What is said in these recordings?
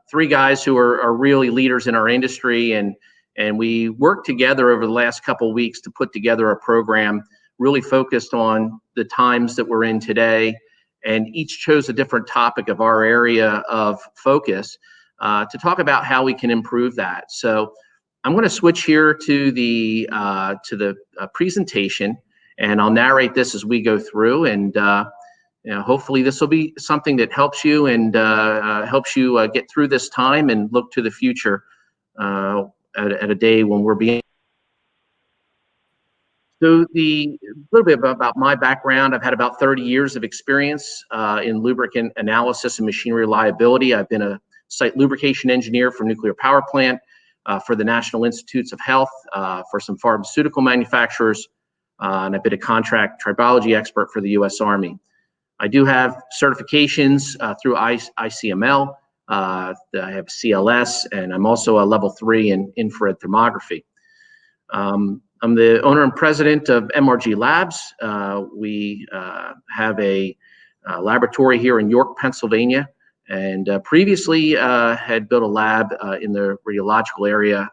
three guys who are really leaders in our industry, and we worked together over the last couple of weeks to put together a program really focused on the times that we're in today, and each chose a different topic of our area of focus to talk about how we can improve that. So I'm going to switch here to the presentation, and I'll narrate this as we go through, and hopefully this will be something that helps you and helps you get through this time and look to the future at a day when we're being. So a little bit about my background. I've had about 30 years of experience in lubricant analysis and machinery reliability. I've been a site lubrication engineer for nuclear power plant, for the National Institutes of Health, for some pharmaceutical manufacturers, and I've been a contract tribology expert for the U.S. Army. I do have certifications through ICML. I have CLS, and I'm also a level 3 in infrared thermography. I'm the owner and president of MRG Labs. We have a laboratory here in York, Pennsylvania, and previously had built a lab in the radiological area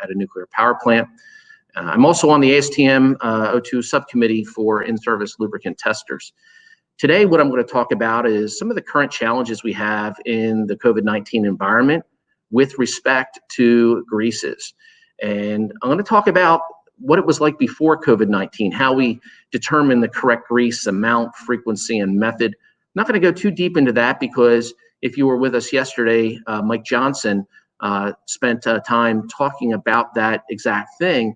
at a nuclear power plant. I'm also on the ASTM O2 subcommittee for in-service lubricant testers. Today, what I'm going to talk about is some of the current challenges we have in the COVID-19 environment with respect to greases. And I'm going to talk about what it was like before COVID-19, how we determine the correct grease amount, frequency, and method. I'm not going to go too deep into that because if you were with us yesterday, Mike Johnson spent time talking about that exact thing.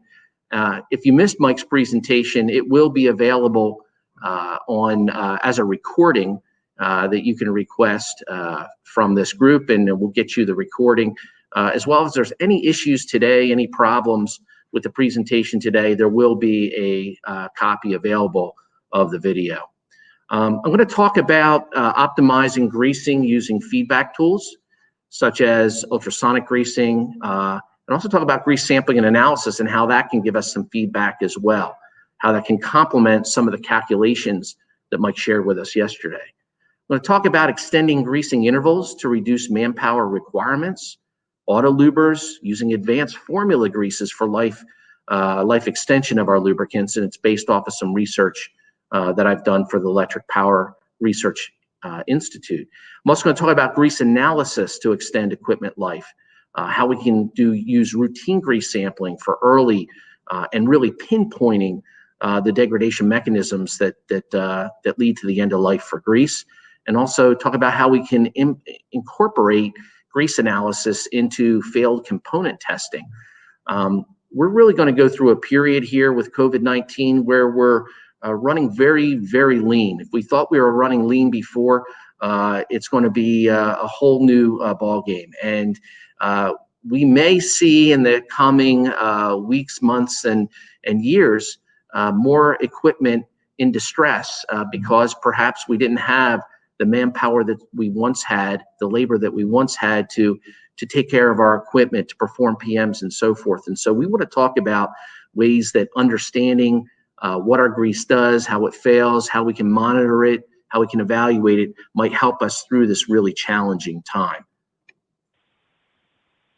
If you missed Mike's presentation, it will be available as a recording that you can request from this group, and we'll get you the recording. As well as there's any issues today, any problems with the presentation today, there will be a copy available of the video. I'm going to talk about optimizing greasing using feedback tools, such as ultrasonic greasing, and also talk about grease sampling and analysis and how that can give us some feedback as well, how that can complement some of the calculations that Mike shared with us yesterday. I'm going to talk about extending greasing intervals to reduce manpower requirements, auto lubers, using advanced formula greases for life extension of our lubricants, and it's based off of some research that I've done for the Electric Power Research Institute. I'm also going to talk about grease analysis to extend equipment life, how we can use routine grease sampling for early and really pinpointing the degradation mechanisms that lead to the end of life for grease, and also talk about how we can incorporate grease analysis into failed component testing. We're really going to go through a period here with COVID-19 where we're running very, very lean. If we thought we were running lean before, it's going to be a whole new ball game. And we may see in the coming weeks, months, and years more equipment in distress because perhaps we didn't have the manpower that we once had, the labor that we once had to take care of our equipment, to perform PMs and so forth. And so we want to talk about ways that understanding what our grease does, how it fails, how we can monitor it, how we can evaluate it might help us through this really challenging time.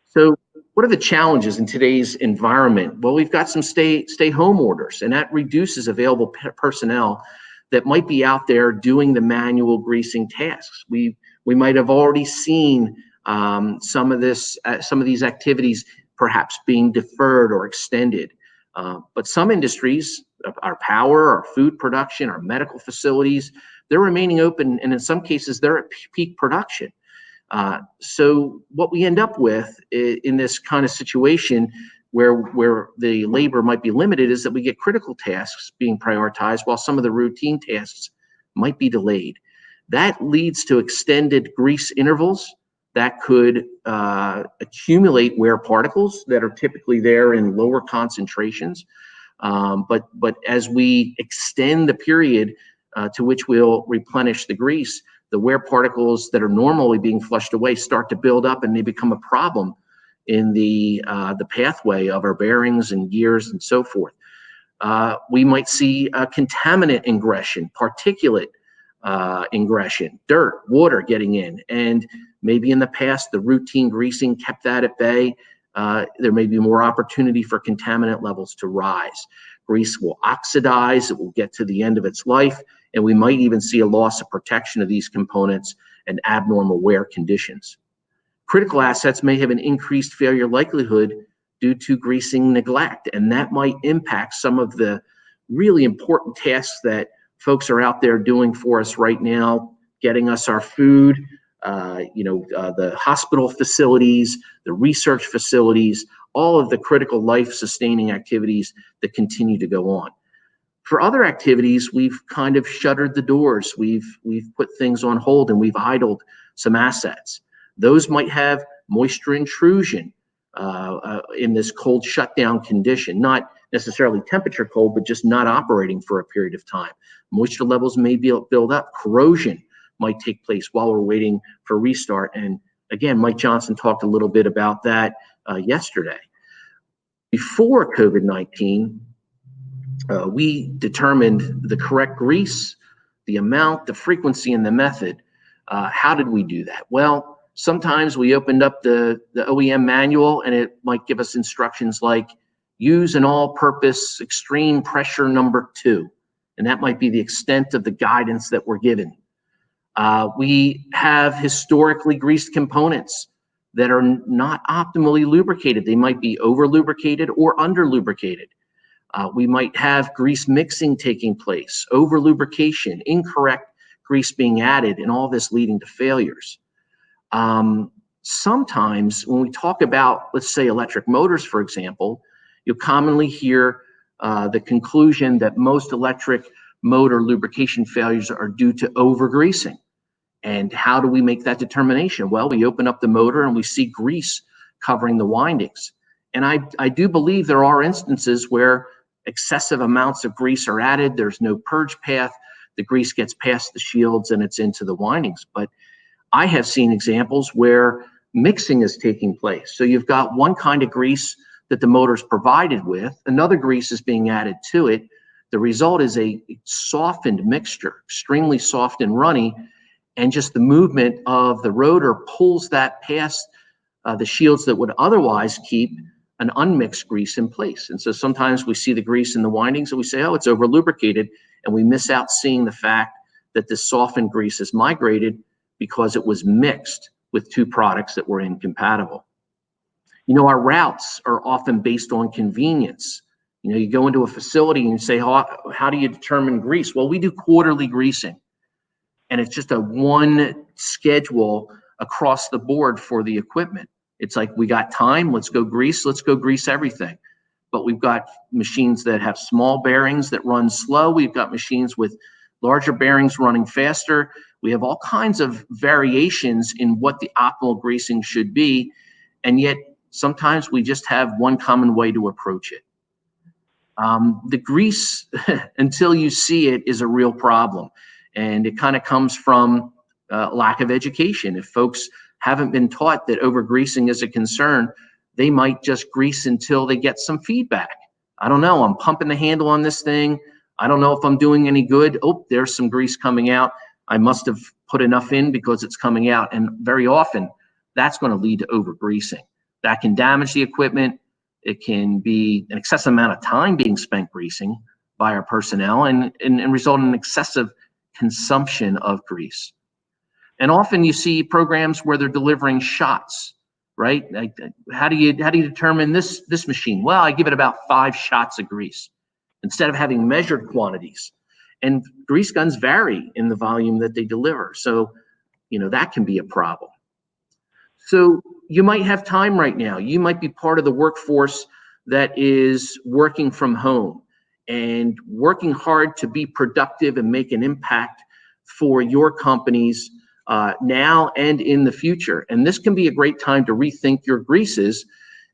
So what are the challenges in today's environment? Well, we've got some stay home orders, and that reduces available personnel that might be out there doing the manual greasing tasks. We might have already seen some of these activities perhaps being deferred or extended. But some industries, our power, our food production, our medical facilities, they're remaining open, and in some cases they're at peak production. So what we end up with in this kind of situation where the labor might be limited is that we get critical tasks being prioritized while some of the routine tasks might be delayed. That leads to extended grease intervals that could accumulate wear particles that are typically there in lower concentrations. But as we extend the period to which we'll replenish the grease, the wear particles that are normally being flushed away start to build up, and they become a problem in the pathway of our bearings and gears and so forth. We might see contaminant ingression, particulate ingression, dirt, water getting in. And maybe in the past, the routine greasing kept that at bay. There may be more opportunity for contaminant levels to rise. Grease will oxidize, it will get to the end of its life, and we might even see a loss of protection of these components and abnormal wear conditions. Critical assets may have an increased failure likelihood due to greasing neglect, and that might impact some of the really important tasks that folks are out there doing for us right now, getting us our food, the hospital facilities, the research facilities, all of the critical life-sustaining activities that continue to go on. For other activities, we've kind of shuttered the doors. We've put things on hold and we've idled some assets. Those might have moisture intrusion in this cold shutdown condition, not necessarily temperature cold, but just not operating for a period of time. Moisture levels may build up. Corrosion might take place while we're waiting for restart. And again, Mike Johnson talked a little bit about that yesterday. Before COVID-19, we determined the correct grease, the amount, the frequency, and the method. How did we do that? Well, sometimes we opened up the OEM manual and it might give us instructions like use an all-purpose extreme pressure number 2. And that might be the extent of the guidance that we're given. We have historically greased components that are not optimally lubricated. They might be over-lubricated or under-lubricated. We might have grease mixing taking place, over-lubrication, incorrect grease being added, and all this leading to failures. Sometimes when we talk about, let's say, electric motors, for example, you'll commonly hear the conclusion that most electric motor lubrication failures are due to over-greasing. And how do we make that determination? Well, we open up the motor and we see grease covering the windings. And I do believe there are instances where excessive amounts of grease are added, there's no purge path, the grease gets past the shields and it's into the windings. But I have seen examples where mixing is taking place. So you've got one kind of grease that the motor's provided with, another grease is being added to it. The result is a softened mixture, extremely soft and runny, and just the movement of the rotor pulls that past the shields that would otherwise keep an unmixed grease in place. And so sometimes we see the grease in the windings and we say, oh, it's over lubricated, and we miss out seeing the fact that this softened grease is migrated because it was mixed with two products that were incompatible. You know, our routes are often based on convenience. You know, you go into a facility and you say, how do you determine grease? Well, we do quarterly greasing, and it's just a one schedule across the board for the equipment. It's like, we got time, let's go grease everything. But we've got machines that have small bearings that run slow. We've got machines with larger bearings running faster. We have all kinds of variations in what the optimal greasing should be. And yet sometimes we just have one common way to approach it. The grease, until you see it, is a real problem. And it kind of comes from lack of education. If folks haven't been taught that over-greasing is a concern, they might just grease until they get some feedback. I don't know, I'm pumping the handle on this thing. I don't know if I'm doing any good. Oh, there's some grease coming out. I must have put enough in because it's coming out. And very often, that's going to lead to over-greasing. That can damage the equipment. It can be an excessive amount of time being spent greasing by our personnel and result in excessive consumption of grease. And often you see programs where they're delivering shots, right? Like, how do you determine this machine? Well, I give it about 5 shots of grease instead of having measured quantities. And grease guns vary in the volume that they deliver. So, you know, that can be a problem. So you might have time right now. You might be part of the workforce that is working from home and working hard to be productive and make an impact for your companies now and in the future. And this can be a great time to rethink your greases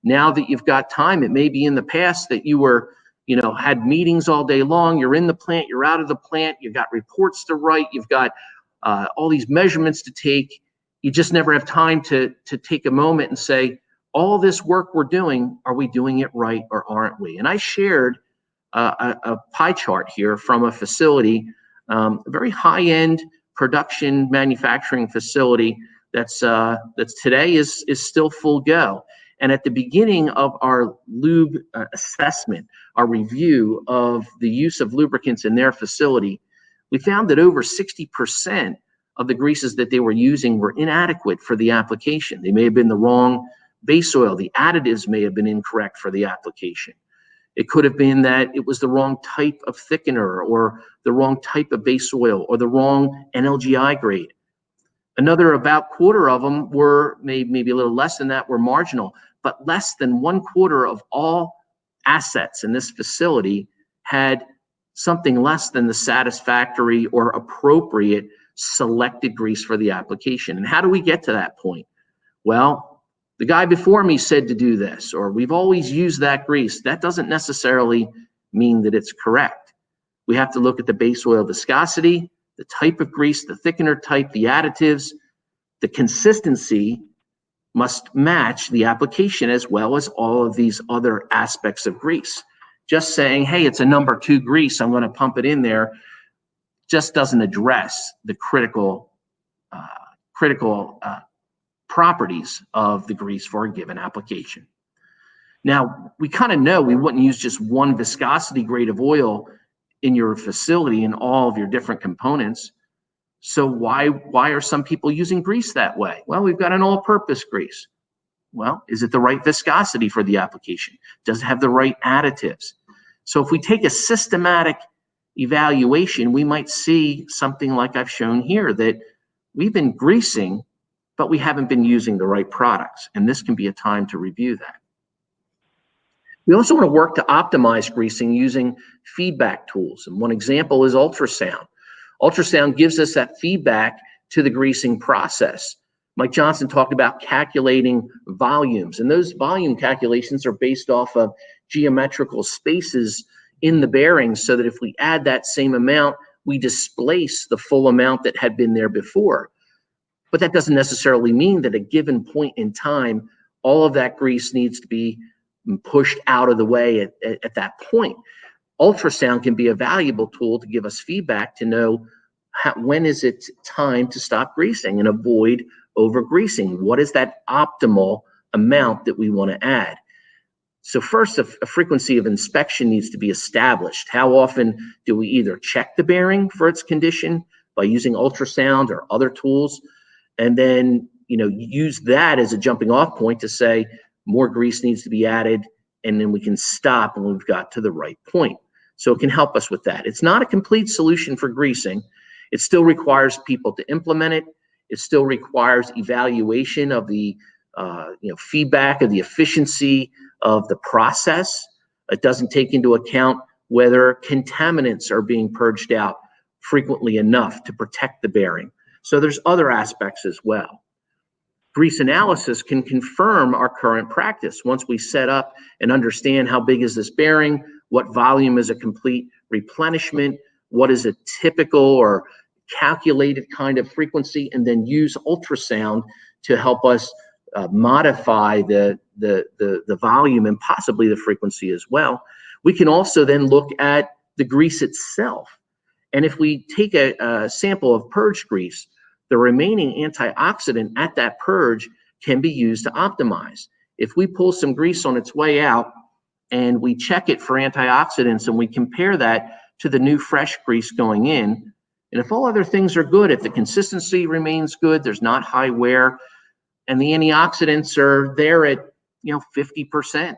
now that you've got time. It may be in the past that you were, you know, had meetings all day long. You're in the plant, you're out of the plant, you've got reports to write, you've got all these measurements to take. You just never have time to take a moment and say, all this work we're doing, are we doing it right or aren't we? And I shared a pie chart here from a facility, a very high-end production manufacturing facility that's today is still full go. And at the beginning of our lube assessment, our review of the use of lubricants in their facility, we found that over 60% of the greases that they were using were inadequate for the application. They may have been the wrong base oil. The additives may have been incorrect for the application. It could have been that it was the wrong type of thickener or the wrong type of base oil or the wrong NLGI grade. Another about quarter of them were, maybe a little less than that, were marginal, but less than 1/4 of all assets in this facility had something less than the satisfactory or appropriate selected grease for the application. And how do we get to that point? Well, the guy before me said to do this, or we've always used that grease. That doesn't necessarily mean that it's correct. We have to look at the base oil viscosity, the type of grease, the thickener type, the additives. The consistency must match the application as well as all of these other aspects of grease. Just saying, hey, it's a number 2 grease, I'm going to pump it in there, just doesn't address the critical properties of the grease for a given application. Now, we kind of know we wouldn't use just one viscosity grade of oil in your facility in all of your different components. So why are some people using grease that way? Well, we've got an all-purpose grease. Well, is it the right viscosity for the application? Does it have the right additives? So if we take a systematic evaluation, we might see something like I've shown here, that we've been greasing, but we haven't been using the right products. And this can be a time to review that. We also want to work to optimize greasing using feedback tools. And one example is ultrasound. Ultrasound gives us that feedback to the greasing process. Mike Johnson talked about calculating volumes, and those volume calculations are based off of geometrical spaces in the bearings, so that if we add that same amount, we displace the full amount that had been there before. But that doesn't necessarily mean that at a given point in time, all of that grease needs to be pushed out of the way at that point. Ultrasound can be a valuable tool to give us feedback to know when is it time to stop greasing and avoid over greasing. What is that optimal amount that we want to add? So first, a frequency of inspection needs to be established. How often do we either check the bearing for its condition by using ultrasound or other tools, and then use that as a jumping off point to say more grease needs to be added, and then we can stop when we've got to the right point. So it can help us with that. It's not a complete solution for greasing. It still requires people to implement it. It still requires evaluation of the feedback of the efficiency of the process. It doesn't take into account whether contaminants are being purged out frequently enough to protect the bearing. So there's other aspects as well. Grease analysis can confirm our current practice. Once we set up and understand how big is this bearing, what volume is a complete replenishment, what is a typical or calculated kind of frequency, and then use ultrasound to help us modify the volume and possibly the frequency as well. We can also then look at the grease itself. And if we take a sample of purged grease, the remaining antioxidant at that purge can be used to optimize. If we pull some grease on its way out and we check it for antioxidants and we compare that to the new fresh grease going in, and if all other things are good, if the consistency remains good, there's not high wear, and the antioxidants are there at 50%,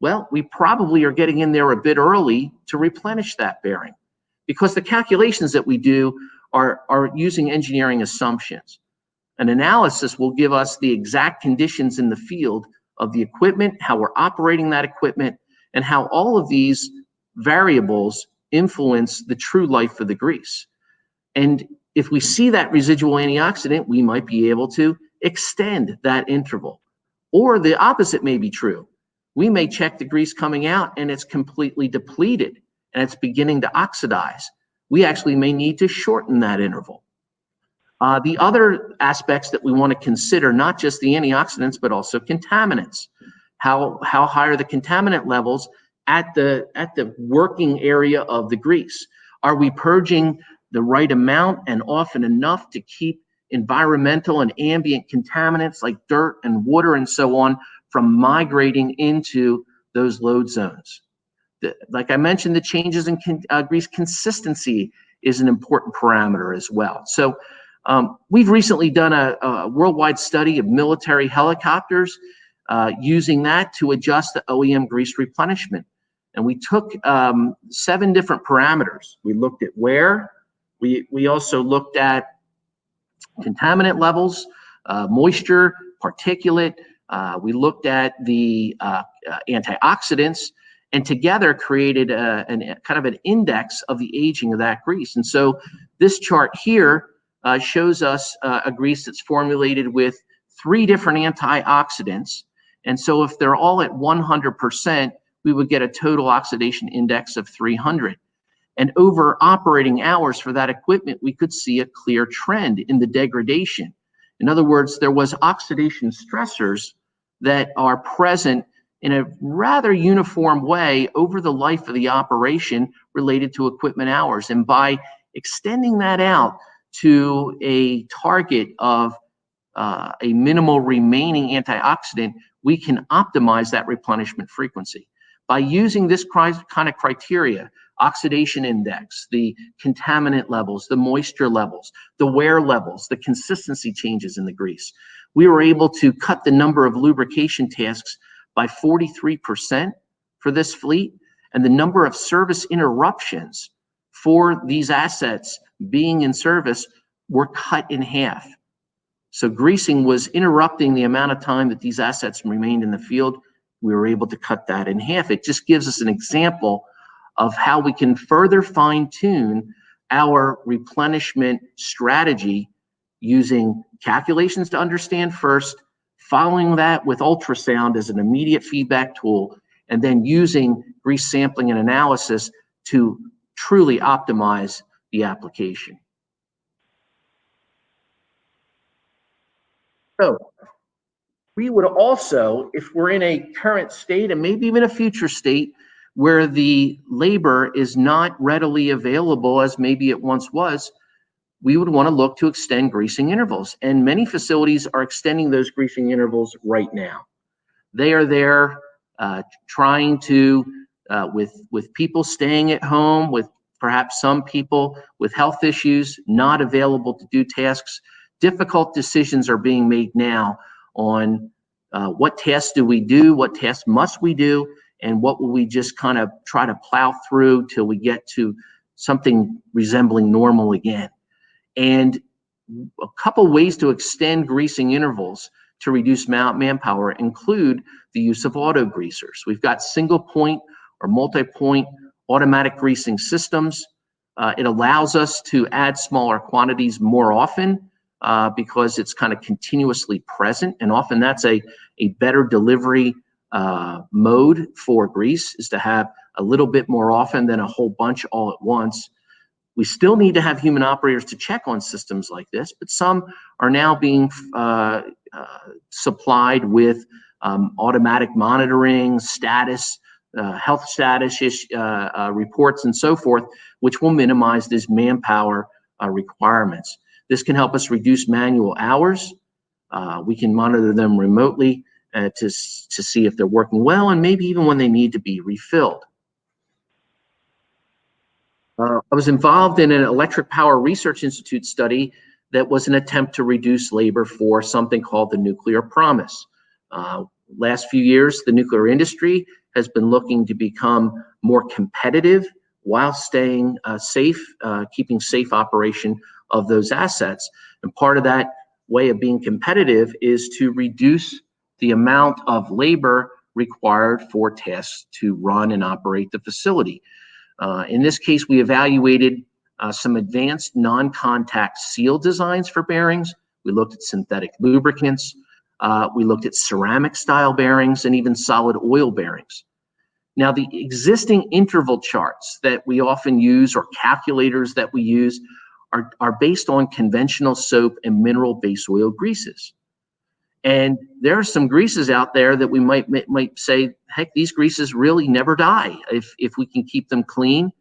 well, we probably are getting in there a bit early to replenish that bearing, because the calculations that we do are using engineering assumptions. An analysis will give us the exact conditions in the field of the equipment, how we're operating that equipment, and how all of these variables influence the true life of the grease. And if we see that residual antioxidant, we might be able to extend that interval. Or the opposite may be true. We may check the grease coming out and it's completely depleted and it's beginning to oxidize. We actually may need to shorten that interval. The other aspects that we want to consider, not just the antioxidants, but also contaminants. How high are the contaminant levels at the working area of the grease? Are we purging the right amount and often enough to keep environmental and ambient contaminants like dirt and water and so on from migrating into those load zones. Like I mentioned, the changes in grease consistency is an important parameter as well. So we've recently done a worldwide study of military helicopters using that to adjust the OEM grease replenishment. And we took 7 different parameters. We looked at wear. We also looked at contaminant levels, moisture, particulate. We looked at the antioxidants, and together created kind of an index of the aging of that grease. And so this chart here shows us a grease that's formulated with 3 different antioxidants. And so if they're all at 100%, we would get a total oxidation index of 300. And over operating hours for that equipment, we could see a clear trend in the degradation. In other words, there was oxidation stressors that are present in a rather uniform way over the life of the operation related to equipment hours. And by extending that out to a target of a minimal remaining antioxidant, we can optimize that replenishment frequency. By using this kind of criteria, oxidation index, the contaminant levels, the moisture levels, the wear levels, the consistency changes in the grease, we were able to cut the number of lubrication tasks by 43% for this fleet, and the number of service interruptions for these assets being in service were cut in half. So greasing was interrupting the amount of time that these assets remained in the field. We were able to cut that in half. It just gives us an example of how we can further fine-tune our replenishment strategy using calculations to understand first, following that with ultrasound as an immediate feedback tool, and then using grease sampling and analysis to truly optimize the application. So we would also, if we're in a current state and maybe even a future state where the labor is not readily available as maybe it once was, we would want to look to extend greasing intervals. And many facilities are extending those greasing intervals right now. They are there trying to, with people staying at home, with perhaps some people with health issues not available to do tasks, difficult decisions are being made now on what tasks do we do, what tasks must we do, and what will we just kind of try to plow through till we get to something resembling normal again. And a couple ways to extend greasing intervals to reduce manpower include the use of auto greasers. We've got single point or multi-point automatic greasing systems. It allows us to add smaller quantities more often because it's kind of continuously present, and often that's a better delivery mode for grease, is to have a little bit more often than a whole bunch all at once. We still need to have human operators to check on systems like this, but some are now being supplied with automatic monitoring, status, health status reports, and so forth, which will minimize these manpower requirements. This can help us reduce manual hours. We can monitor them remotely to see if they're working well, and maybe even when they need to be refilled. I was involved in an Electric Power Research Institute study that was an attempt to reduce labor for something called the nuclear promise. Last few years, the nuclear industry has been looking to become more competitive while staying safe, keeping safe operation of those assets. And part of that way of being competitive is to reduce the amount of labor required for tasks to run and operate the facility. In this case, we evaluated some advanced non-contact seal designs for bearings. We looked at synthetic lubricants. We looked at ceramic style bearings and even solid oil bearings. Now, the existing interval charts that we often use, or calculators that we use, are based on conventional soap and mineral base oil greases. And there are some greases out there that we might say, heck, these greases really never die if we can keep them clean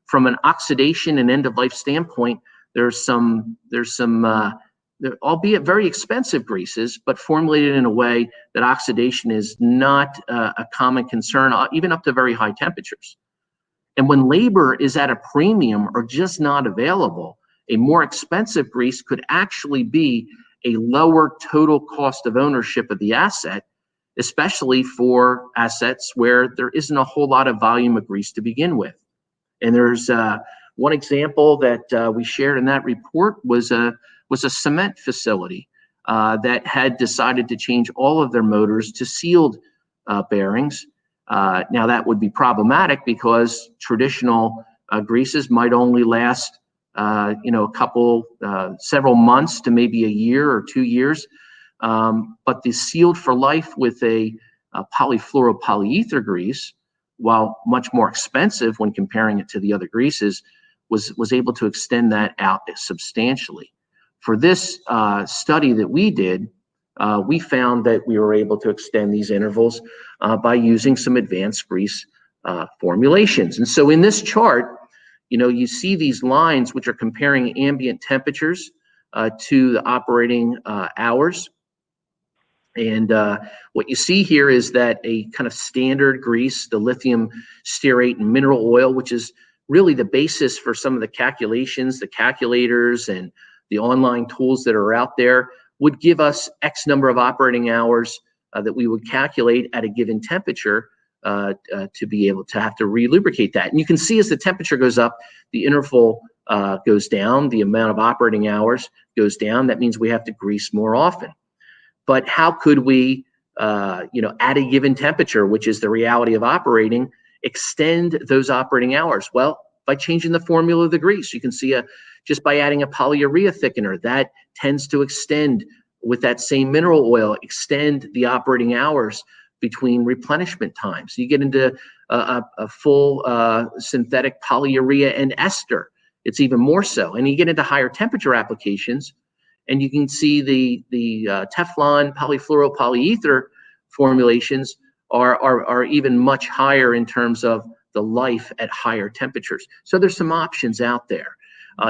From an oxidation and end-of-life standpoint, there's some albeit very expensive greases, but formulated in a way that oxidation is not a common concern, even up to very high temperatures. And when labor is at a premium or just not available, a more expensive grease could actually be a lower total cost of ownership of the asset, especially for assets where there isn't a whole lot of volume of grease to begin with. And there's one example that we shared in that report was a cement facility that had decided to change all of their motors to sealed bearings. Now that would be problematic because traditional greases might only last, several months to maybe a year or 2 years. But the sealed for life with a polyfluoropolyether grease, while much more expensive when comparing it to the other greases, was able to extend that out substantially. For this study that we did, we found that we were able to extend these intervals by using some advanced grease formulations. And so in this chart, you see these lines which are comparing ambient temperatures to the operating hours. And what you see here is that a kind of standard grease, the lithium stearate and mineral oil, which is really the basis for some of the calculations, the calculators and the online tools that are out there, would give us X number of operating hours that we would calculate at a given temperature to be able to have to re-lubricate that. And you can see as the temperature goes up, the interval goes down, the amount of operating hours goes down. That means we have to grease more often. But how could we, at a given temperature, which is the reality of operating, extend those operating hours? Well, by changing the formula of the grease. You can see just by adding a polyurea thickener, that tends to extend with that same mineral oil, extend the operating hours between replenishment times. You get into a full synthetic polyurea and ester. It's even more so. And you get into higher temperature applications, and you can see the Teflon polyfluoropolyether formulations are even much higher in terms of the life at higher temperatures. So there's some options out there.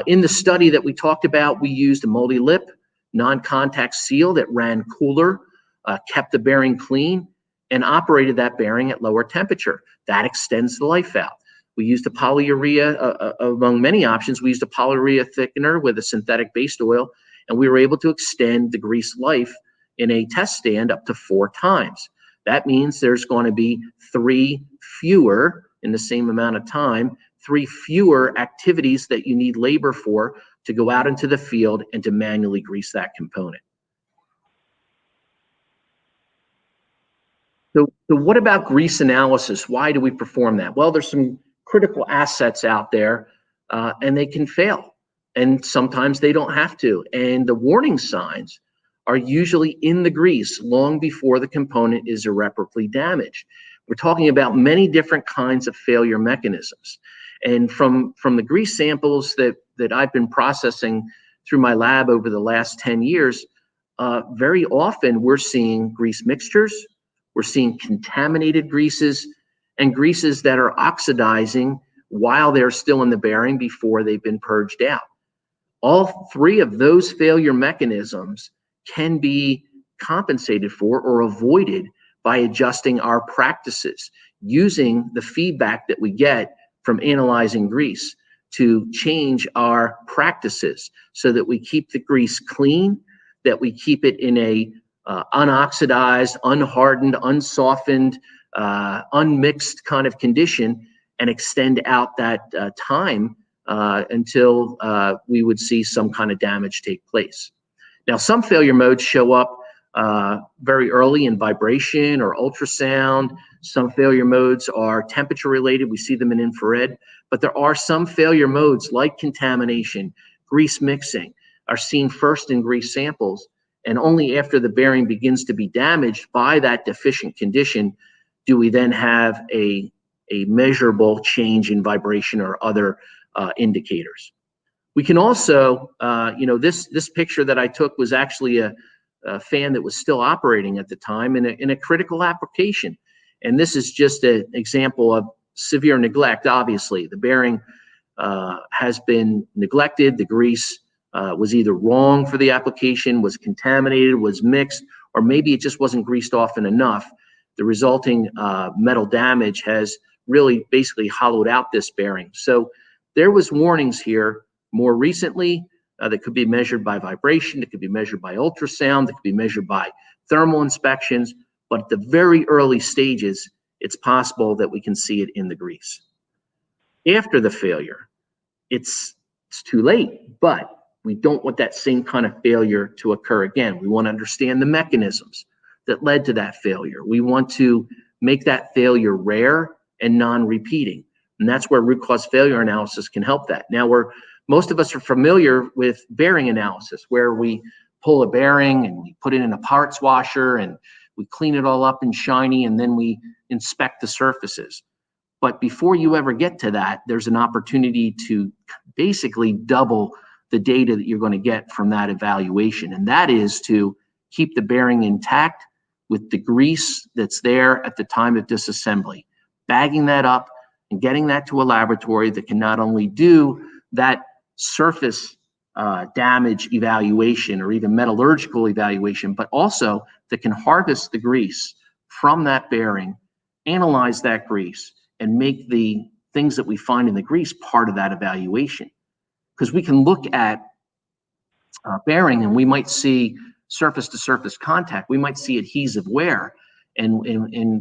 In the study that we talked about, we used a multi-lip non-contact seal that ran cooler, kept the bearing clean, and operated that bearing at lower temperature. That extends the life out. We used a polyurea, among many options, we used a polyurea thickener with a synthetic based oil, and we were able to extend the grease life in a test stand up to 4 times. That means there's going to be 3 fewer, in the same amount of time, 3 fewer activities that you need labor for to go out into the field and to manually grease that component. So what about grease analysis? Why do we perform that? Well, there's some critical assets out there, and they can fail. And sometimes they don't have to. And the warning signs are usually in the grease long before the component is irreparably damaged. We're talking about many different kinds of failure mechanisms. And from the grease samples that I've been processing through my lab over the last 10 years, very often we're seeing grease mixtures, we're seeing contaminated greases, and greases that are oxidizing while they're still in the bearing before they've been purged out. All 3 of those failure mechanisms can be compensated for or avoided by adjusting our practices, using the feedback that we get from analyzing grease to change our practices so that we keep the grease clean, that we keep it in a unoxidized, unhardened, unsoftened, unmixed kind of condition, and extend out that time until we would see some kind of damage take place. Now, some failure modes show up very early in vibration or ultrasound. Some failure modes are temperature related. We see them in infrared. But there are some failure modes like contamination, grease mixing, are seen first in grease samples. And only after the bearing begins to be damaged by that deficient condition do we then have a measurable change in vibration or other indicators. We can also, this picture that I took was actually a fan that was still operating at the time in a critical application. And this is just an example of severe neglect, obviously. The bearing has been neglected. The grease was either wrong for the application, was contaminated, was mixed, or maybe it just wasn't greased often enough. The resulting metal damage has really basically hollowed out this bearing. So there was warnings here more recently that could be measured by vibration, it could be measured by ultrasound, it could be measured by thermal inspections, but at the very early stages, it's possible that we can see it in the grease. After the failure, it's too late, but we don't want that same kind of failure to occur again. We want to understand the mechanisms that led to that failure. We want to make that failure rare and non-repeating. And that's where root cause failure analysis can help that. Now, most of us are familiar with bearing analysis, where we pull a bearing and we put it in a parts washer and we clean it all up and shiny, and then we inspect the surfaces. But before you ever get to that, there's an opportunity to basically double the data that you're going to get from that evaluation. And that is to keep the bearing intact with the grease that's there at the time of disassembly, bagging that up and getting that to a laboratory that can not only do that surface damage evaluation or even metallurgical evaluation, but also that can harvest the grease from that bearing, analyze that grease, and make the things that we find in the grease part of that evaluation. Because we can look at bearing and we might see surface-to-surface contact, we might see adhesive wear, and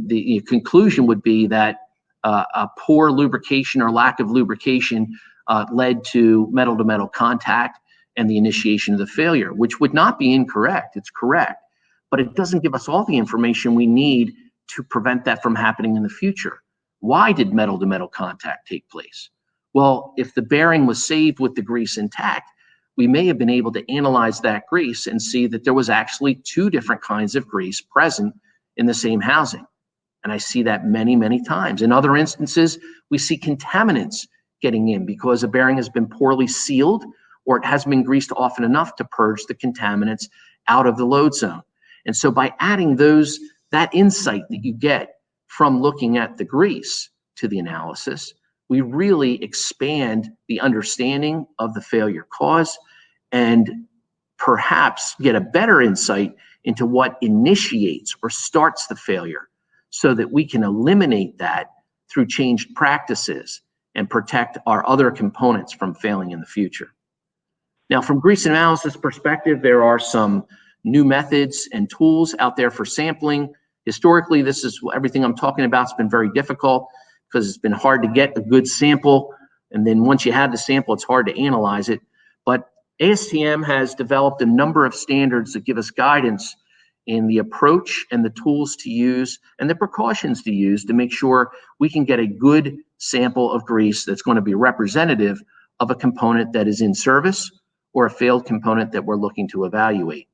the conclusion would be that a poor lubrication or lack of lubrication led to metal-to-metal contact and the initiation of the failure, which would not be incorrect. It's correct, but it doesn't give us all the information we need to prevent that from happening in the future. Why did metal-to-metal contact take place? Well, if the bearing was saved with the grease intact, we may have been able to analyze that grease and see that there was actually two different kinds of grease present in the same housing. And I see that many, many times. In other instances, we see contaminants getting in because a bearing has been poorly sealed or it hasn't been greased often enough to purge the contaminants out of the load zone. And so by adding that insight that you get from looking at the grease to the analysis, we really expand the understanding of the failure cause and perhaps get a better insight into what initiates or starts the failure so that we can eliminate that through changed practices and protect our other components from failing in the future. Now, from grease analysis perspective, there are some new methods and tools out there for sampling. Historically, this is everything I'm talking about. It's been very difficult because it's been hard to get a good sample. And then once you have the sample, it's hard to analyze it. But ASTM has developed a number of standards that give us guidance in the approach and the tools to use and the precautions to use to make sure we can get a good sample of grease that's going to be representative of a component that is in service or a failed component that we're looking to evaluate.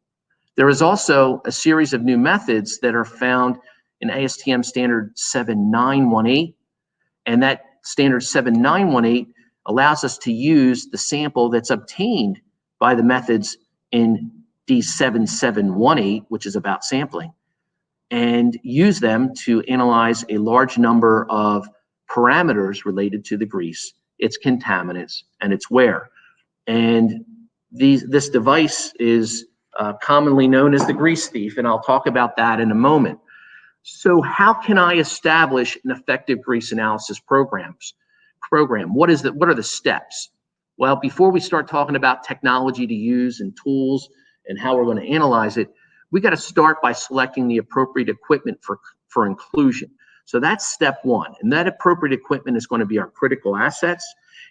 There is also a series of new methods that are found in ASTM standard 7918, and that standard 7918 allows us to use the sample that's obtained by the methods in D7718, which is about sampling, and use them to analyze a large number of parameters related to the grease, its contaminants, and its wear. And this device is commonly known as the grease thief, and I'll talk about that in a moment. So how can I establish an effective grease analysis program? What are the steps? Well, before we start talking about technology to use and tools and how we're going to analyze it, we got to start by selecting the appropriate equipment for inclusion. So that's step one. And that appropriate equipment is going to be our critical assets.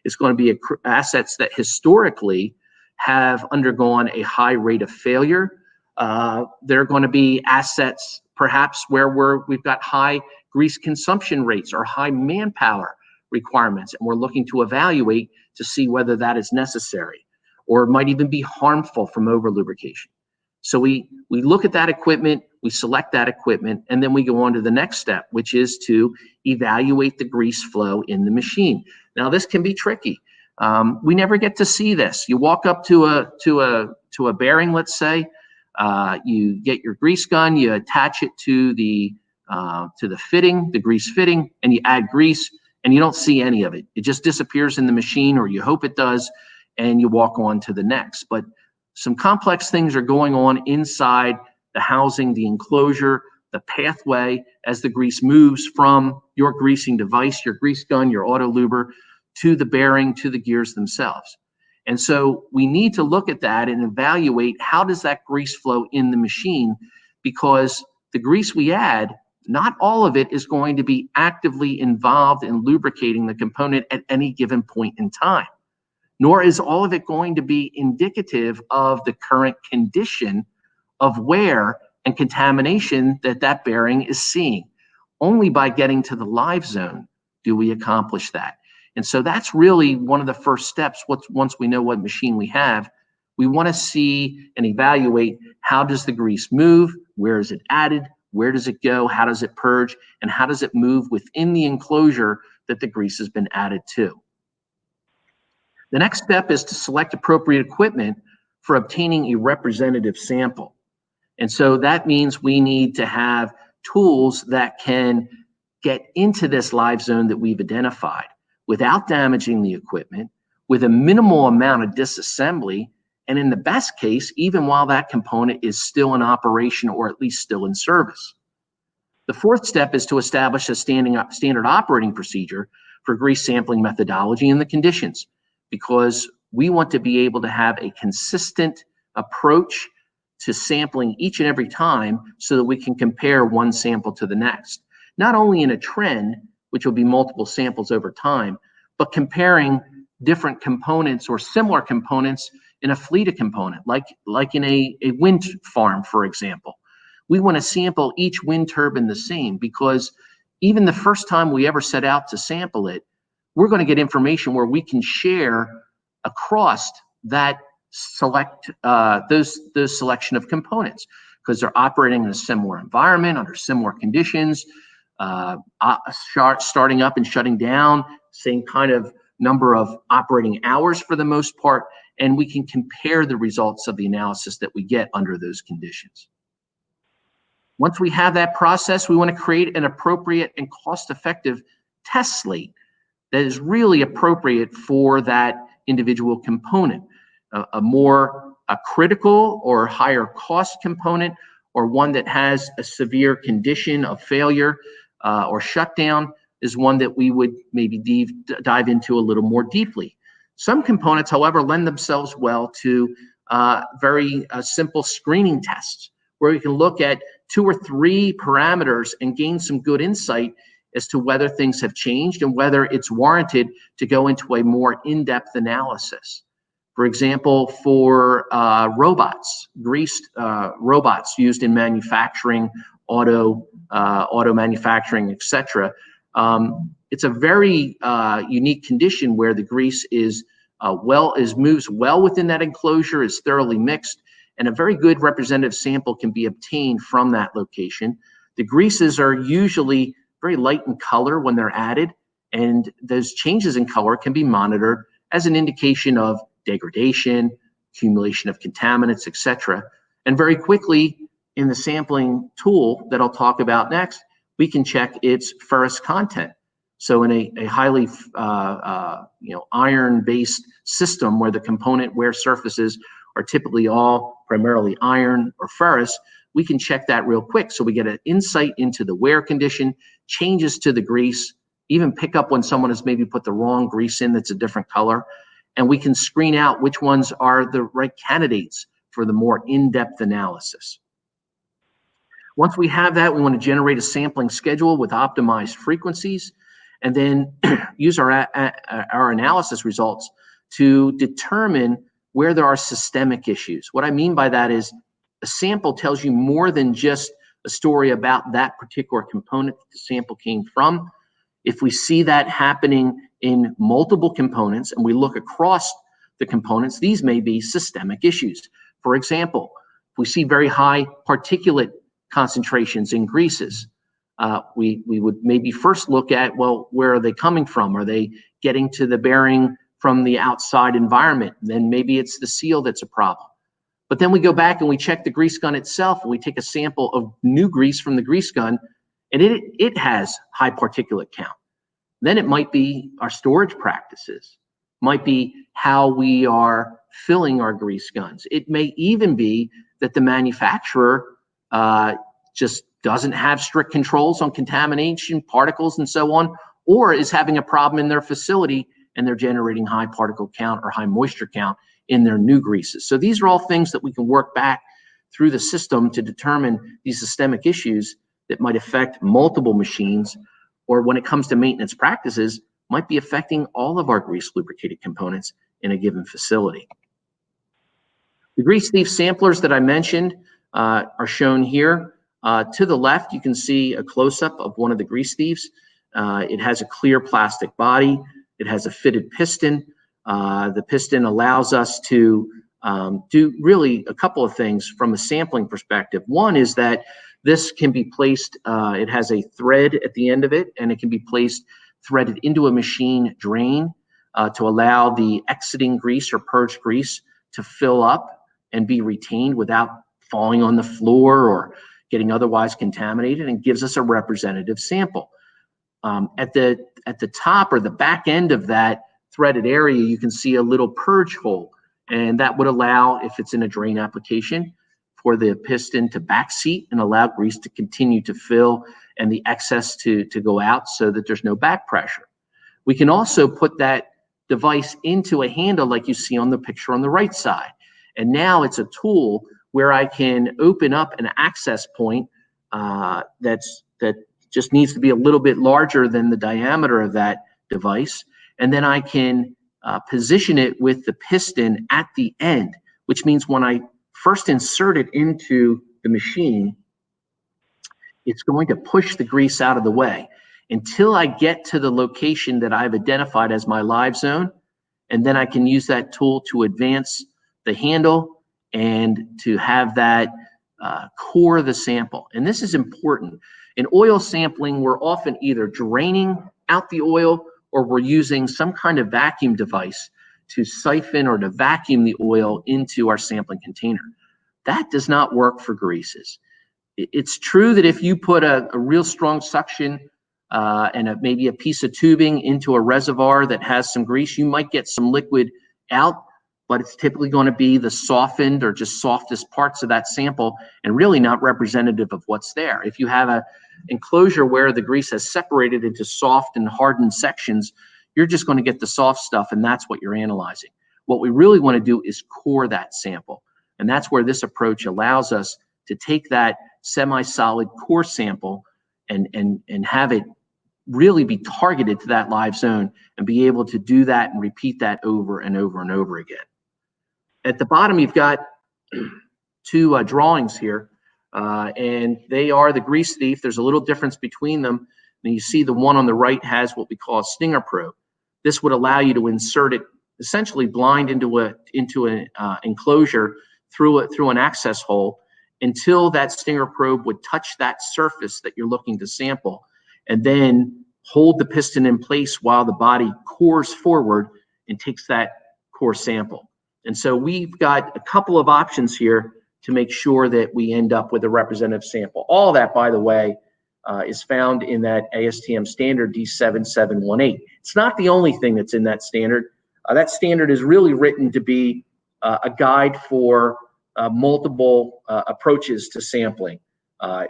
It's going to be assets that historically have undergone a high rate of failure. They're going to be assets perhaps where we've got high grease consumption rates or high manpower requirements, and we're looking to evaluate to see whether that is necessary or it might even be harmful from over lubrication. So we look at that equipment, we select that equipment, and then we go on to the next step, which is to evaluate the grease flow in the machine. Now, this can be tricky. We never get to see this. You walk up to a bearing, let's say, you get your grease gun, you attach it to the fitting, the grease fitting, and you add grease, and you don't see any of it. It just disappears in the machine, or you hope it does, and you walk on to the next. But some complex things are going on inside the housing, the enclosure, the pathway as the grease moves from your greasing device, your grease gun, your auto luber, to the bearing, to the gears themselves. And so we need to look at that and evaluate how does that grease flow in the machine, because the grease we add, not all of it is going to be actively involved in lubricating the component at any given point in time, nor is all of it going to be indicative of the current condition of wear and contamination that bearing is seeing. Only by getting to the live zone do we accomplish that. And so that's really one of the first steps. Once we know what machine we have, we want to see and evaluate how does the grease move, where is it added, where does it go, how does it purge, and how does it move within the enclosure that the grease has been added to. The next step is to select appropriate equipment for obtaining a representative sample. And so that means we need to have tools that can get into this live zone that we've identified without damaging the equipment, with a minimal amount of disassembly, and in the best case, even while that component is still in operation or at least still in service. The fourth step is to establish a standard operating procedure for grease sampling methodology and the conditions, because we want to be able to have a consistent approach to sampling each and every time so that we can compare one sample to the next, not only in a trend, which will be multiple samples over time, but comparing different components or similar components in a fleet of component, like in a wind farm, for example. We want to sample each wind turbine the same, because even the first time we ever set out to sample it, we're going to get information where we can share across that those selection of components, because they're operating in a similar environment under similar conditions, starting up and shutting down, same kind of number of operating hours for the most part, and we can compare the results of the analysis that we get under those conditions. Once we have that process, we want to create an appropriate and cost-effective test slate that is really appropriate for that individual component. A more critical or higher cost component, or one that has a severe condition of failure or shutdown, is one that we would maybe dive into a little more deeply. Some components, however, lend themselves well to very simple screening tests, where we can look at 2 or 3 parameters and gain some good insight as to whether things have changed and whether it's warranted to go into a more in-depth analysis. For example, for robots, greased robots used in manufacturing, auto manufacturing, etc. It's a very unique condition where the grease moves well within that enclosure, is thoroughly mixed, and a very good representative sample can be obtained from that location. The greases are usually very light in color when they're added, and those changes in color can be monitored as an indication of degradation, accumulation of contaminants, etc. And very quickly, in the sampling tool that I'll talk about next, we can check its ferrous content. So in a highly iron-based system where the component wear surfaces are typically all primarily iron or ferrous, we can check that real quick. So we get an insight into the wear condition, changes to the grease, even pick up when someone has maybe put the wrong grease in that's a different color, and we can screen out which ones are the right candidates for the more in-depth analysis. Once we have that, we want to generate a sampling schedule with optimized frequencies, and then use our analysis results to determine where there are systemic issues. What I mean by that is a sample tells you more than just a story about that particular component that the sample came from. If we see that happening in multiple components and we look across the components, these may be systemic issues. For example, if we see very high particulate concentrations in greases, we would maybe first look at, well, where are they coming from? Are they getting to the bearing from the outside environment? Then maybe it's the seal that's a problem. But then we go back and we check the grease gun itself, and we take a sample of new grease from the grease gun, and it has high particulate count. Then it might be our storage practices, might be how we are filling our grease guns. It may even be that the manufacturer just doesn't have strict controls on contamination, particles, and so on, or is having a problem in their facility and they're generating high particle count or high moisture count in their new greases. So these are all things that we can work back through the system to determine these systemic issues that might affect multiple machines, or when it comes to maintenance practices, might be affecting all of our grease lubricated components in a given facility. The grease thief samplers that I mentioned are shown here. To the left, you can see a close-up of one of the grease thieves. It has a clear plastic body. It has a fitted piston. The piston allows us to do really a couple of things from a sampling perspective. One is that this can be placed, it has a thread at the end of it, and it can be placed threaded into a machine drain to allow the exiting grease or purged grease to fill up and be retained without falling on the floor or getting otherwise contaminated, and gives us a representative sample. At the top or the back end of that threaded area, you can see a little purge hole, and that would allow, if it's in a drain application, for the piston to backseat and allow grease to continue to fill and the excess to go out so that there's no back pressure. We can also put that device into a handle like you see on the picture on the right side. And now it's a tool where I can open up an access point that just needs to be a little bit larger than the diameter of that device. And then I can position it with the piston at the end, which means when I first insert it into the machine, it's going to push the grease out of the way until I get to the location that I've identified as my live zone. And then I can use that tool to advance the handle and to have that core the sample. And this is important. In oil sampling, we're often either draining out the oil or we're using some kind of vacuum device to siphon or to vacuum the oil into our sampling container. That does not work for greases. It's true that if you put a real strong suction and maybe a piece of tubing into a reservoir that has some grease, you might get some liquid out, but it's typically going to be the softened or just softest parts of that sample and really not representative of what's there. If you have an enclosure where the grease has separated into soft and hardened sections, you're just going to get the soft stuff, and that's what you're analyzing. What we really want to do is core that sample, and that's where this approach allows us to take that semi-solid core sample and have it really be targeted to that live zone and be able to do that and repeat that over and over and over again. At the bottom, you've got two drawings here, and they are the grease thief. There's a little difference between them. And you see the one on the right has what we call a stinger probe. This would allow you to insert it essentially blind into an enclosure through an access hole until that stinger probe would touch that surface that you're looking to sample, and then hold the piston in place while the body cores forward and takes that core sample. And so we've got a couple of options here to make sure that we end up with a representative sample. All that, by the way, is found in that ASTM standard D7718. It's not the only thing that's in that standard. That standard is really written to be a guide for multiple approaches to sampling.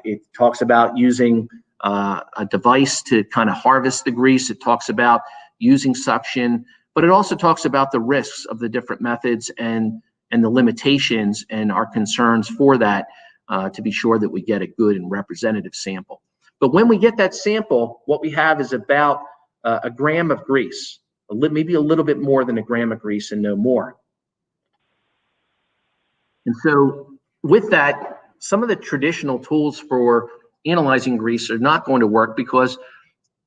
It talks about using a device to kind of harvest the grease. It talks about using suction, but it also talks about the risks of the different methods and the limitations and our concerns for that to be sure that we get a good and representative sample. But when we get that sample, what we have is about a gram of grease, maybe a little bit more than a gram of grease and no more. And so with that, some of the traditional tools for analyzing grease are not going to work because,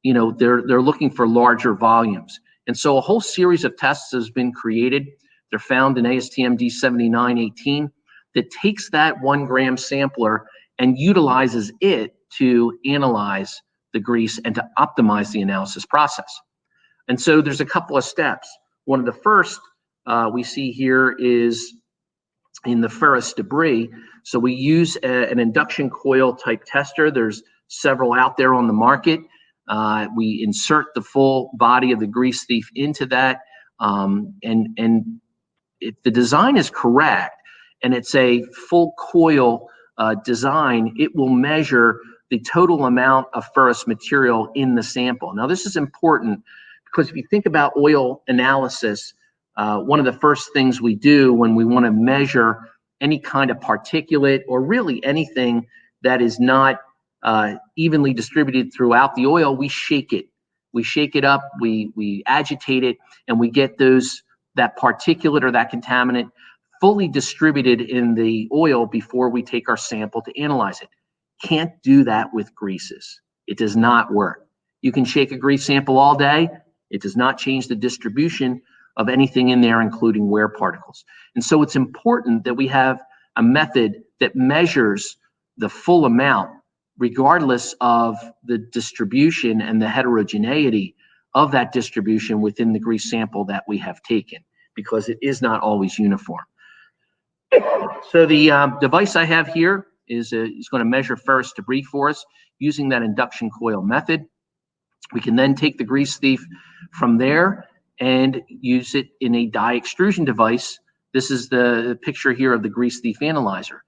you know, they're looking for larger volumes. And so a whole series of tests has been created. They're found in ASTM D7918 that takes that 1 gram sampler and utilizes it to analyze the grease and to optimize the analysis process. And so there's a couple of steps. One of the first we see here is in the ferrous debris. So we use an induction coil type tester. There's several out there on the market. We insert the full body of the grease thief into that, and if the design is correct and it's a full coil design, it will measure the total amount of ferrous material in the sample. Now, this is important because if you think about oil analysis, one of the first things we do when we want to measure any kind of particulate or really anything that is not evenly distributed throughout the oil, we shake it. We shake it up, we agitate it, and we get that particulate or that contaminant fully distributed in the oil before we take our sample to analyze it. Can't do that with greases. It does not work. You can shake a grease sample all day. It does not change the distribution of anything in there, including wear particles. And so it's important that we have a method that measures the full amount, regardless of the distribution and the heterogeneity of that distribution within the grease sample that we have taken, because it is not always uniform. So the device I have here is going to measure ferrous debris for us using that induction coil method. We can then take the grease thief from there and use it in a dye extrusion device. This is the picture here of the grease thief analyzer.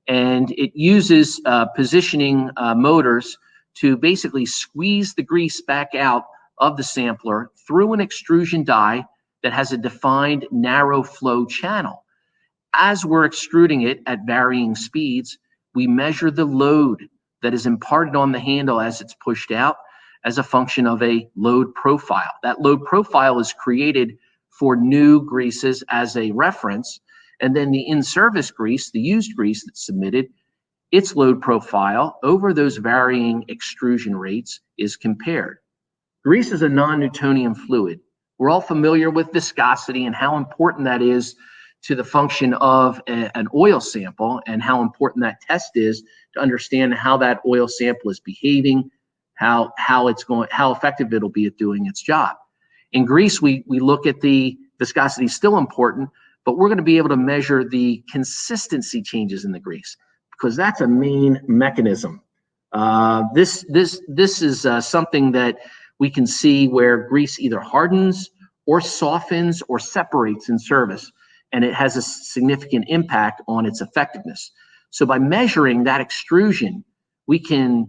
And it uses positioning motors to basically squeeze the grease back out of the sampler through an extrusion die that has a defined narrow flow channel. As we're extruding it at varying speeds, we measure the load that is imparted on the handle as it's pushed out as a function of a load profile. That load profile is created for new greases as a reference, and then the in-service grease, the used grease that's submitted, its load profile over those varying extrusion rates is compared. Grease is a non-Newtonian fluid. We're all familiar with viscosity and how important that is to the function of an oil sample, and how important that test is to understand how that oil sample is behaving, how effective it'll be at doing its job. In grease, we look at the viscosity, still important, but we're going to be able to measure the consistency changes in the grease, because that's a main mechanism. This is something that we can see where grease either hardens or softens or separates in service, and it has a significant impact on its effectiveness. So by measuring that extrusion, we can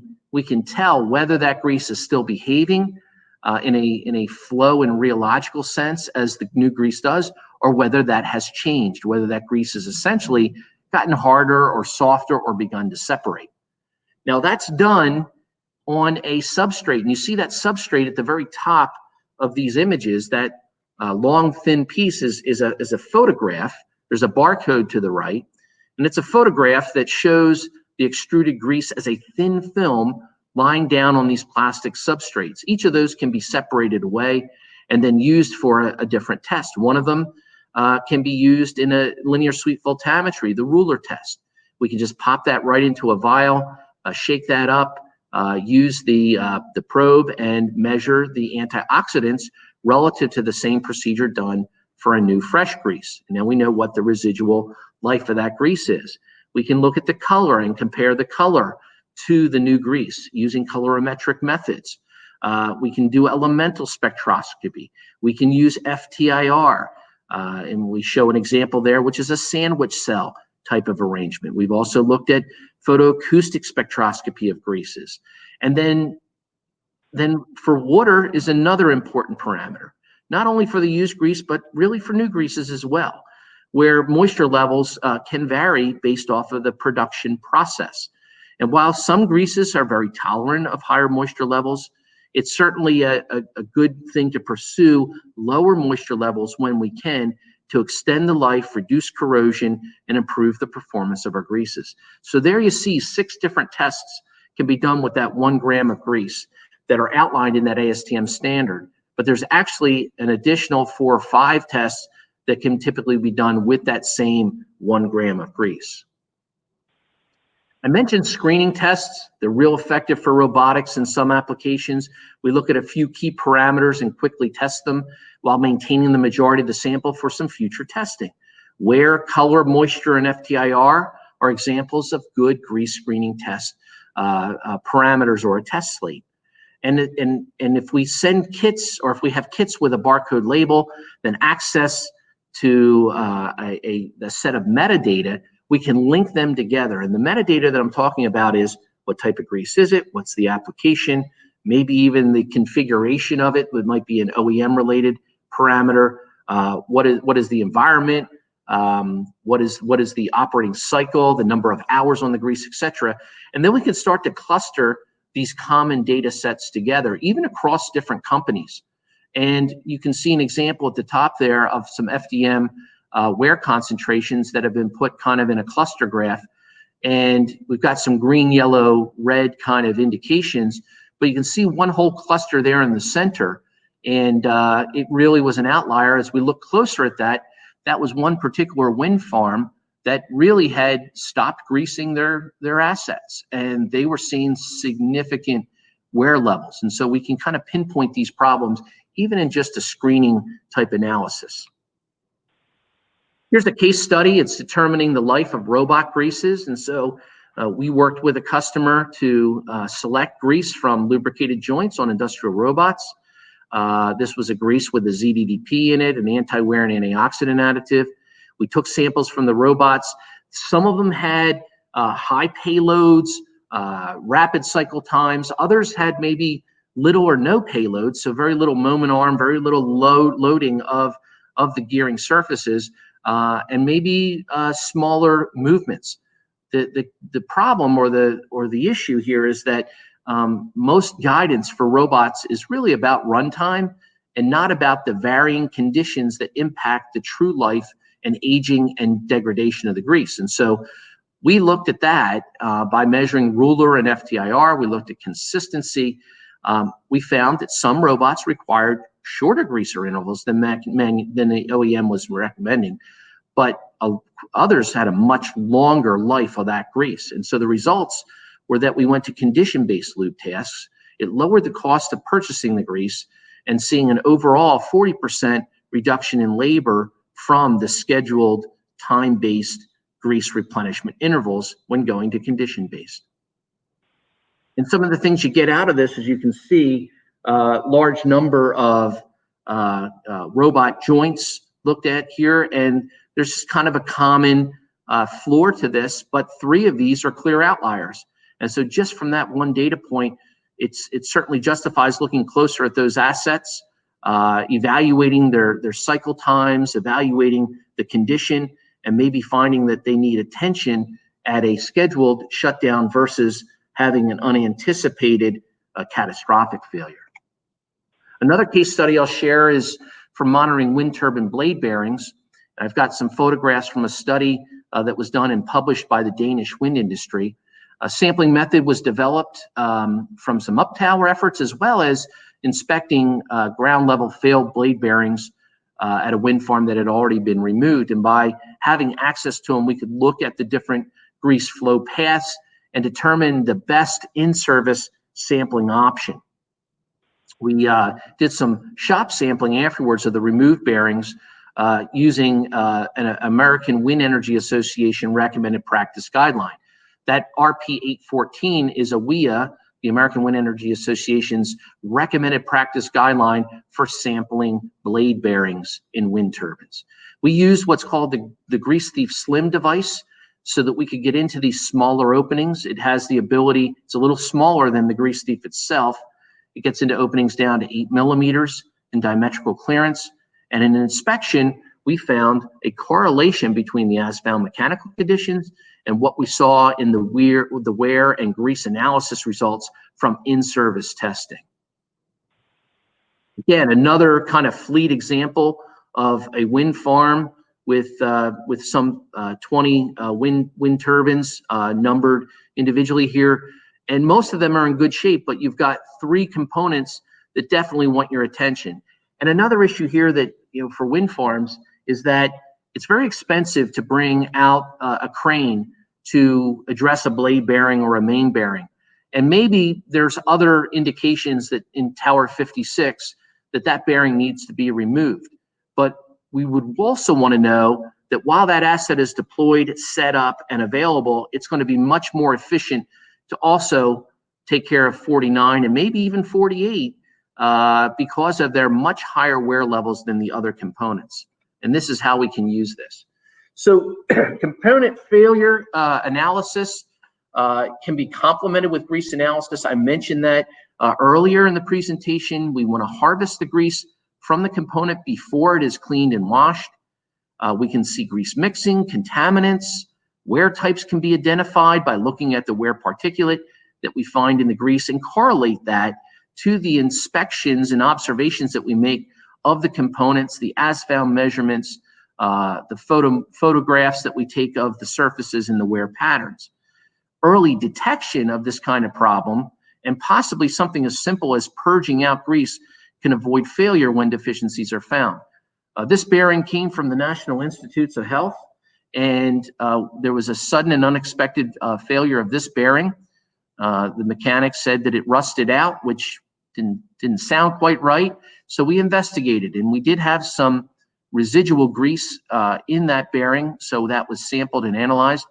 tell whether that grease is still behaving in a flow and rheological sense as the new grease does, or whether that has changed, whether that grease has essentially gotten harder or softer or begun to separate. Now that's done on a substrate, and you see that substrate at the very top of these images. That long thin piece is a photograph. There's a barcode to the right, and it's a photograph that shows the extruded grease as a thin film lying down on these plastic substrates. Each of those can be separated away and then used for a different test. One of them can be used in a linear sweep voltammetry, the ruler test. We can just pop that right into a vial, shake that up, use the probe and measure the antioxidants relative to the same procedure done for a new fresh grease. And now we know what the residual life of that grease is. We can look at the color and compare the color to the new grease using colorimetric methods. We can do elemental spectroscopy. We can use FTIR, and we show an example there, which is a sandwich cell type of arrangement. We've also looked at photoacoustic spectroscopy of greases. And then for water is another important parameter, not only for the used grease, but really for new greases as well, where moisture levels can vary based off of the production process. And while some greases are very tolerant of higher moisture levels, it's certainly a good thing to pursue lower moisture levels when we can, to extend the life, reduce corrosion, and improve the performance of our greases. So there you see 6 different tests can be done with that 1 gram of grease that are outlined in that ASTM standard. But there's actually an additional 4 or 5 tests that can typically be done with that same 1 gram of grease. I mentioned screening tests. They're real effective for robotics in some applications. We look at a few key parameters and quickly test them while maintaining the majority of the sample for some future testing. Wear, color, moisture, and FTIR are examples of good grease screening test parameters or a test slate. And if we send kits, or if we have kits with a barcode label, then access to a set of metadata, we can link them together. And the metadata that I'm talking about is what type of grease is it, what's the application, maybe even the configuration of it. It might be an OEM related parameter. What is the environment? What is the operating cycle, the number of hours on the grease, etc. And then we can start to cluster these common data sets together, even across different companies. And you can see an example at the top there of some FDM wear concentrations that have been put kind of in a cluster graph. And we've got some green, yellow, red kind of indications, but you can see one whole cluster there in the center. And it really was an outlier. As we look closer at that, that was one particular wind farm that really had stopped greasing their assets, and they were seeing significant wear levels. And so we can kind of pinpoint these problems even in just a screening type analysis. Here's a case study. It's determining the life of robot greases. And so we worked with a customer to select grease from lubricated joints on industrial robots. This was a grease with a ZDDP in it, an anti-wear and antioxidant additive. We took samples from the robots. Some of them had high payloads, rapid cycle times. Others had maybe little or no payload, so very little moment arm, very little loading of the gearing surfaces, and maybe smaller movements. The problem or the issue here is that most guidance for robots is really about runtime and not about the varying conditions that impact the true life and aging and degradation of the grease. And so we looked at that by measuring ruler and FTIR. We looked at consistency. We found that some robots required shorter greaser intervals than the OEM was recommending, but others had a much longer life of that grease. And so the results were that we went to condition-based lube tasks. It lowered the cost of purchasing the grease and seeing an overall 40% reduction in labor from the scheduled time-based grease replenishment intervals when going to condition-based. And some of the things you get out of this, as you can see, large number of robot joints looked at here, and there's kind of a common floor to this, but 3 of these are clear outliers. And so just from that one data point, it certainly justifies looking closer at those assets, evaluating their cycle times, evaluating the condition, and maybe finding that they need attention at a scheduled shutdown versus having an unanticipated catastrophic failure. Another case study I'll share is from monitoring wind turbine blade bearings. I've got some photographs from a study that was done and published by the Danish wind industry. A sampling method was developed from some up-tower efforts, as well as inspecting ground level failed blade bearings at a wind farm that had already been removed. And by having access to them, we could look at the different grease flow paths and determine the best in-service sampling option. We did some shop sampling afterwards of the removed bearings using an American Wind Energy Association recommended practice guideline. That RP 814 is a WEA, the American Wind Energy Association's recommended practice guideline for sampling blade bearings in wind turbines. We used what's called the Grease Thief Slim device so that we could get into these smaller openings. It has the ability, it's a little smaller than the Grease Thief itself. It gets into openings down to 8 millimeters in diametrical clearance. And in an inspection, we found a correlation between the as-found mechanical conditions and what we saw in the wear and grease analysis results from in-service testing. Again, another kind of fleet example of a wind farm with some 20 wind turbines numbered individually here. And most of them are in good shape, but you've got 3 components that definitely want your attention. And another issue here that, for wind farms is that it's very expensive to bring out a crane to address a blade bearing or a main bearing. And maybe there's other indications that in Tower 56 that bearing needs to be removed. But we would also want to know that while that asset is deployed, set up, and available, it's going to be much more efficient to also take care of 49 and maybe even 48 because of their much higher wear levels than the other components. And this is how we can use this. So component failure analysis can be complemented with grease analysis. I mentioned that earlier in the presentation. We want to harvest the grease from the component before it is cleaned and washed. We can see grease mixing, contaminants, wear types can be identified by looking at the wear particulate that we find in the grease and correlate that to the inspections and observations that we make of the components, the as-found measurements, the photographs that we take of the surfaces and the wear patterns. Early detection of this kind of problem, and possibly something as simple as purging out grease, can avoid failure when deficiencies are found. This bearing came from the National Institutes of Health, and there was a sudden and unexpected failure of this bearing. The mechanic said that it rusted out, which didn't sound quite right. So we investigated, and we did have some residual grease in that bearing. So that was sampled and analyzed.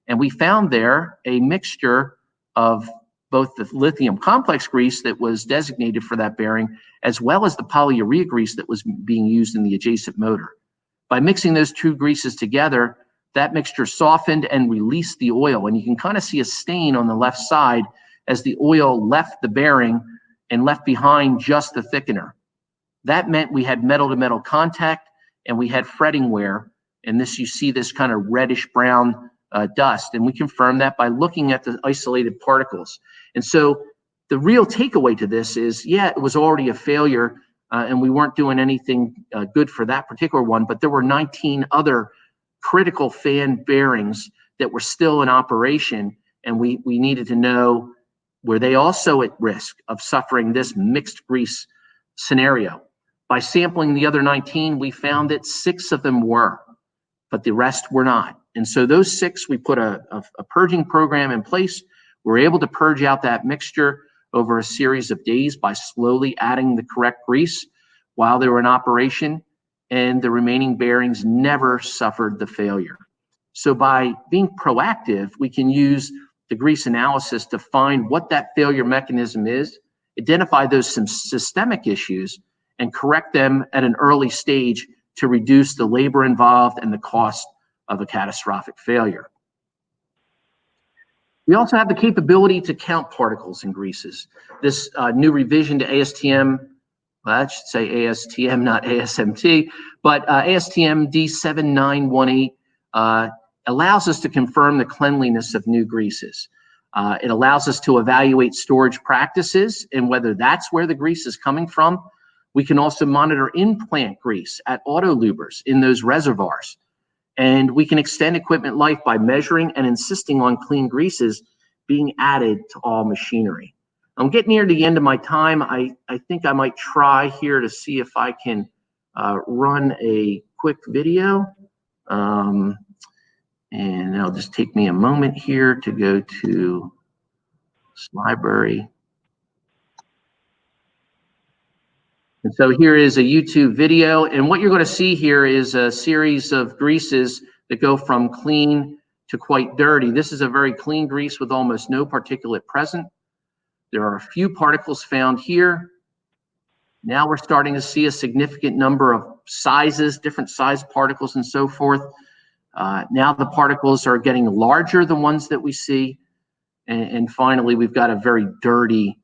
And we found there a mixture of both the lithium complex grease that was designated for that bearing, as well as the polyurea grease that was being used in the adjacent motor. By mixing those two greases together, that mixture softened and released the oil. And you can kind of see a stain on the left side as the oil left the bearing and left behind just the thickener. That meant we had metal-to-metal contact and we had fretting wear. And this, you see this kind of reddish brown dust. And we confirmed that by looking at the isolated particles. And so the real takeaway to this is, yeah, it was already a failure and we weren't doing anything good for that particular one, but there were 19 other critical fan bearings that were still in operation. And we needed to know, were they also at risk of suffering this mixed grease scenario? By sampling the other 19, we found that 6 of them were, but the rest were not. And so those 6, we put a purging program in place. We're able to purge out that mixture over a series of days by slowly adding the correct grease while they were in operation, and the remaining bearings never suffered the failure. So by being proactive, we can use the grease analysis to find what that failure mechanism is, identify those some systemic issues, and correct them at an early stage to reduce the labor involved and the cost of a catastrophic failure. We also have the capability to count particles in greases. This new revision to ASTM, well, I should say ASTM, not ASMT, but ASTM D7918 allows us to confirm the cleanliness of new greases. It allows us to evaluate storage practices and whether that's where the grease is coming from. We can also monitor in-plant grease at auto lubers in those reservoirs. And we can extend equipment life by measuring and insisting on clean greases being added to all machinery. I'm getting near the end of my time. I think I might try here to see if I can run a quick video. And it'll just take me a moment here to go to this library. And so here is a YouTube video, and what you're going to see here is a series of greases that go from clean to quite dirty. This is a very clean grease with almost no particulate present. There are a few particles found here. Now we're starting to see a significant number of sizes, different size particles and so forth. Now the particles are getting larger, the ones that we see. And finally, we've got a very dirty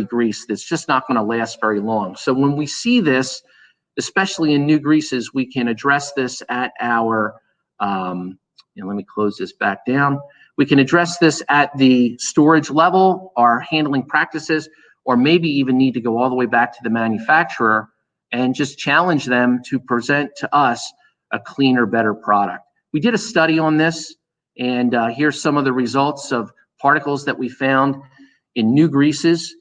grease that's just not going to last very long. So when we see this, especially in new greases, we can address this at our, let me close this back down. We can address this at the storage level, our handling practices, or maybe even need to go all the way back to the manufacturer and just challenge them to present to us a cleaner, better product. We did a study on this, and here's some of the results of particles that we found in new greases.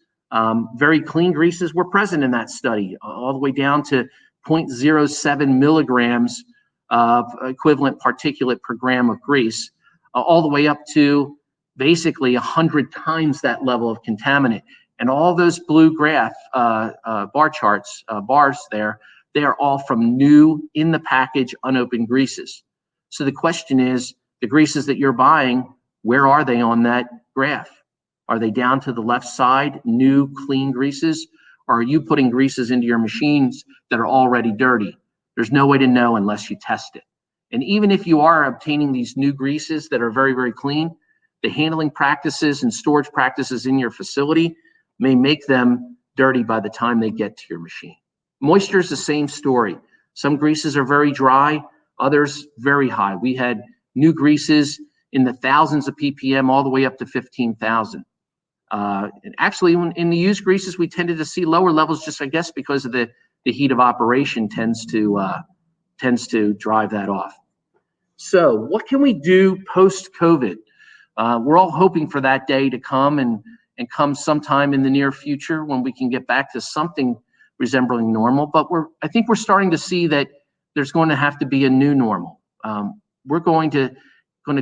Very clean greases were present in that study, all the way down to 0.07 milligrams of equivalent particulate per gram of grease, all the way up to basically 100 times that level of contaminant. And all those blue graph bar charts, bars there, they are all from new, in the package, unopened greases. So the question is, the greases that you're buying, where are they on that graph? Are they down to the left side, new, clean greases? Or are you putting greases into your machines that are already dirty? There's no way to know unless you test it. And even if you are obtaining these new greases that are very, very clean, the handling practices and storage practices in your facility may make them dirty by the time they get to your machine. Moisture is the same story. Some greases are very dry, others very high. We had new greases in the thousands of ppm all the way up to 15,000. And actually, in the used greases, we tended to see lower levels, just I guess because of the heat of operation tends to drive that off. So, what can we do post-COVID? We're all hoping for that day to come and come sometime in the near future when we can get back to something resembling normal. But I think we're starting to see that there's going to have to be a new normal. We're going to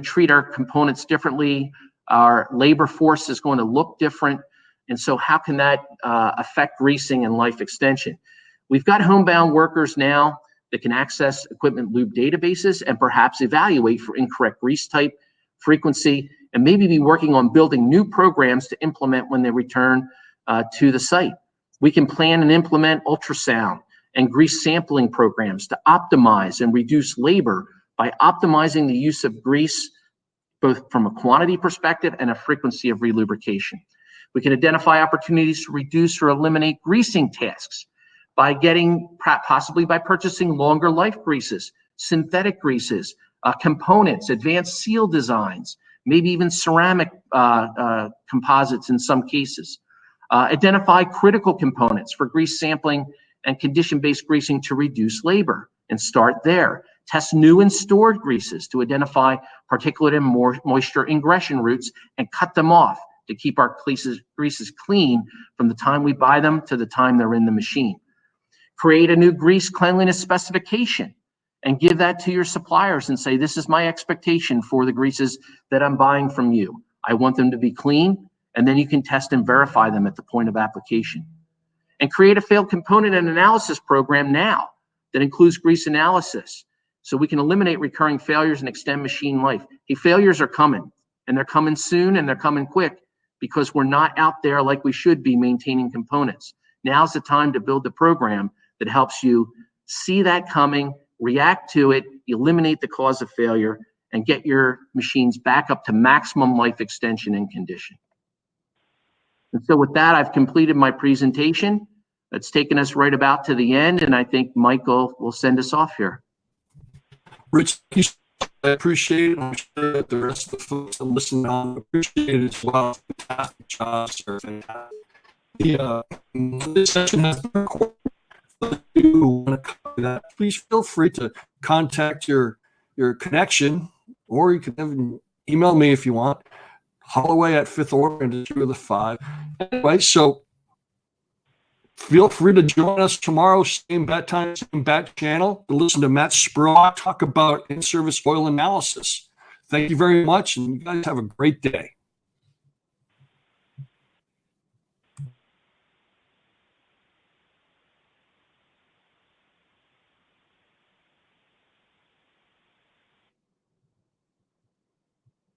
treat our components differently. Our labor force is going to look different. And so how can that affect greasing and life extension? We've got homebound workers now that can access equipment lube databases and perhaps evaluate for incorrect grease type, frequency, and maybe be working on building new programs to implement when they return to the site. We can plan and implement ultrasound and grease sampling programs to optimize and reduce labor by optimizing the use of grease, both from a quantity perspective and a frequency of relubrication. We can identify opportunities to reduce or eliminate greasing tasks by possibly by purchasing longer life greases, synthetic greases, components, advanced seal designs, maybe even ceramic composites in some cases. Identify critical components for grease sampling and condition-based greasing to reduce labor, and start there. Test new and stored greases to identify particulate and moisture ingression routes and cut them off to keep our greases clean from the time we buy them to the time they're in the machine. Create a new grease cleanliness specification and give that to your suppliers and say, this is my expectation for the greases that I'm buying from you. I want them to be clean, and then you can test and verify them at the point of application. And create a failed component and analysis program now that includes grease analysis, so we can eliminate recurring failures and extend machine life. Hey, failures are coming, and they're coming soon, and they're coming quick because we're not out there like we should be maintaining components. Now's the time to build the program that helps you see that coming, react to it, eliminate the cause of failure, and get your machines back up to maximum life extension and condition. And so with that, I've completed my presentation. It's taken us right about to the end, and I think Michael will send us off here. Rich, I appreciate it. I'm sure that the rest of the folks that listen on appreciate it as well. Fantastic job, sir. Fantastic. This session has been recorded. If you want to copy that, please feel free to contact your connection, or you can even email me if you want. Holloway at Fifth Order and 2 of the 5. Anyway, so feel free to join us tomorrow, same bat time, same bat channel, to listen to Matt Spurlock talk about in-service oil analysis. Thank you very much, and you guys have a great day.